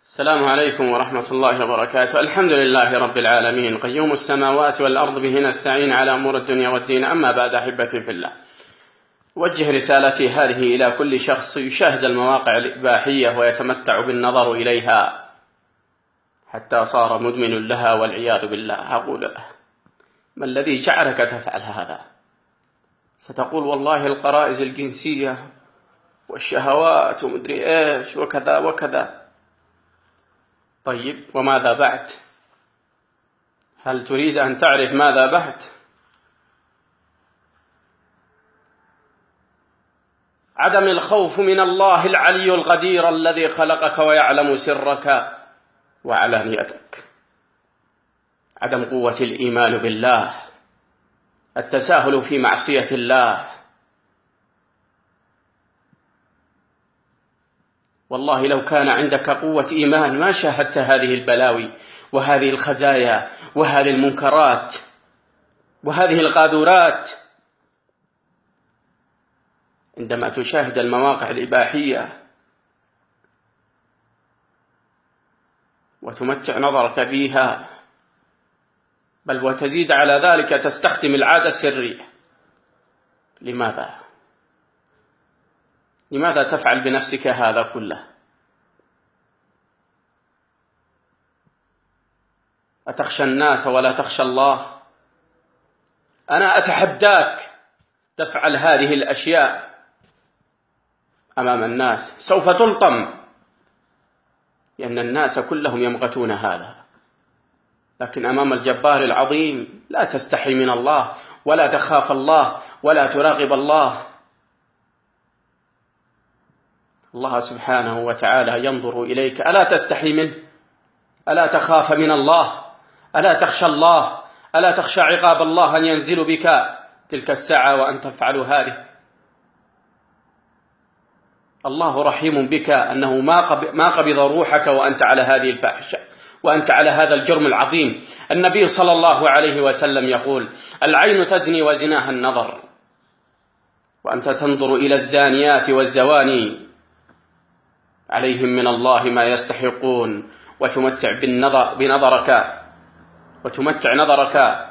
السلام عليكم ورحمة الله وبركاته. الحمد لله رب العالمين قيوم السماوات والأرض، به نستعين على أمور الدنيا والدين. أما بعد، أحبتي في الله، وجه رسالتي هذه إلى كل شخص يشاهد المواقع الإباحية ويتمتع بالنظر إليها حتى صار مدمن لها والعياذ بالله. أقول له: ما الذي جعلك تفعل هذا؟ ستقول: والله الغرائز الجنسية والشهوات ومدري إيش وكذا وكذا. طيب، وماذا بعد؟ هل تريد أن تعرف ماذا بعد؟ عدم الخوف من الله العلي القدير الذي خلقك ويعلم سرك وعلانيتك، عدم قوة الإيمان بالله، التساهل في معصية الله. والله لو كان عندك قوة إيمان ما شاهدت هذه البلاوي وهذه الخزايا وهذه المنكرات وهذه القاذورات. عندما تشاهد المواقع الإباحية وتمتع نظرك فيها، بل وتزيد على ذلك تستخدم العادة السرية، لماذا تفعل بنفسك هذا كله؟ أتخشى الناس ولا تخشى الله؟ أنا أتحداك تفعل هذه الأشياء أمام الناس، سوف تلطم، لأن الناس كلهم يمقتون هذا. لكن أمام الجبار العظيم لا تستحي من الله ولا تخاف الله ولا تراقب الله. الله سبحانه وتعالى ينظر إليك، ألا تستحي منه؟ ألا تخاف من الله؟ ألا تخشى الله؟ ألا تخشى عقاب الله أن ينزل بك تلك الساعة وأن تفعل هذه؟ الله رحيم بك، أنه ما قبض روحك وأنت على هذه الفاحشة وأنت على هذا الجرم العظيم. النبي صلى الله عليه وسلم يقول: العين تزني وزناها النظر، وأنت تنظر إلى الزانيات والزواني، عليهم من الله ما يستحقون، وتمتع نظرك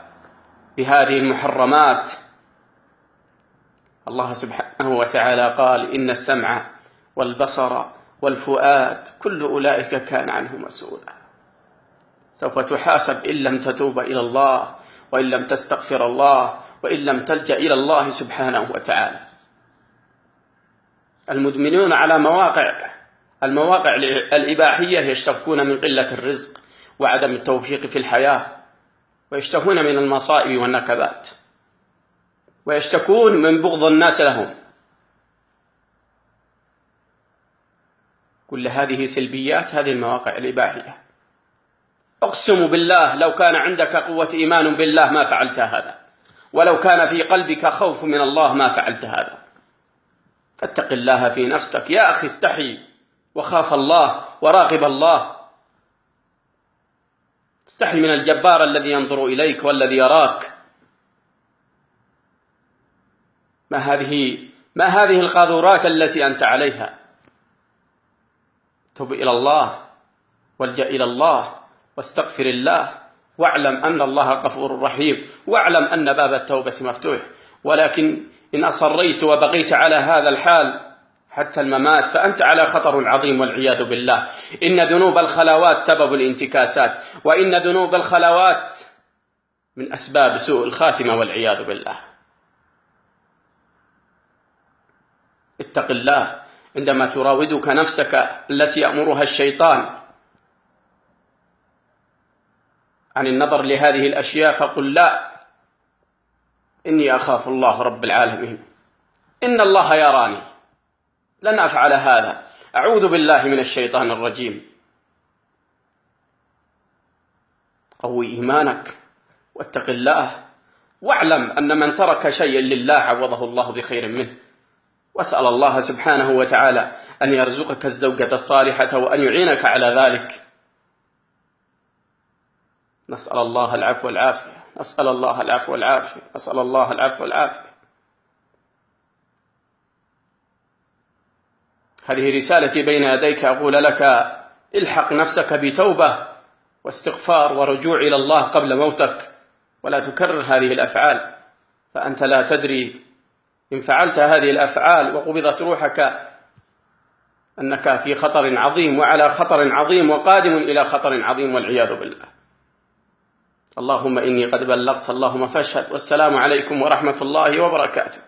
بهذه المحرمات. الله سبحانه وتعالى قال: إن السمع والبصر والفؤاد كل أولئك كان عنه مسؤولا. سوف تحاسب إن لم تتوب إلى الله، وإن لم تستغفر الله، وإن لم تلجأ إلى الله سبحانه وتعالى. المدمنون على المواقع الإباحية يشتكون من قلة الرزق وعدم التوفيق في الحياة، ويشتكون من المصائب والنكبات، ويشتكون من بغض الناس لهم. كل هذه سلبيات هذه المواقع الإباحية. أقسم بالله لو كان عندك قوة إيمان بالله ما فعلت هذا، ولو كان في قلبك خوف من الله ما فعلت هذا. فاتق الله في نفسك يا أخي، استحي وخاف الله وراقب الله. استحي من الجبار الذي ينظر إليك والذي يراك. ما هذه القاذورات التي أنت عليها؟ تب إلى الله، والجأ إلى الله، واستغفر الله، واعلم أن الله غفور رحيم، واعلم أن باب التوبة مفتوح. ولكن إن أصريت وبقيت على هذا الحال حتى الممات فأنت على خطر عظيم والعياذ بالله. إن ذنوب الخلوات سبب الانتكاسات، وإن ذنوب الخلوات من أسباب سوء الخاتمة والعياذ بالله. اتق الله عندما تراودك نفسك التي يأمرها الشيطان عن النظر لهذه الأشياء، فقل: لا، إني أخاف الله رب العالمين، إن الله يراني، لن أفعل هذا، أعوذ بالله من الشيطان الرجيم. قوي إيمانك واتق الله، واعلم أن من ترك شيئا لله عوضه الله بخير منه. واسأل الله سبحانه وتعالى أن يرزقك الزوجة الصالحة وأن يعينك على ذلك. نسأل الله العفو والعافية، نسأل الله العفو والعافية، نسأل الله العفو والعافية. هذه رسالتي بين يديك، أقول لك: الحق نفسك بتوبة واستغفار ورجوع إلى الله قبل موتك، ولا تكرر هذه الأفعال، فأنت لا تدري إن فعلت هذه الأفعال وقبضت روحك أنك في خطر عظيم وعلى خطر عظيم وقادم إلى خطر عظيم والعياذ بالله. اللهم إني قد بلغت، اللهم فاشهد، والسلام عليكم ورحمة الله وبركاته.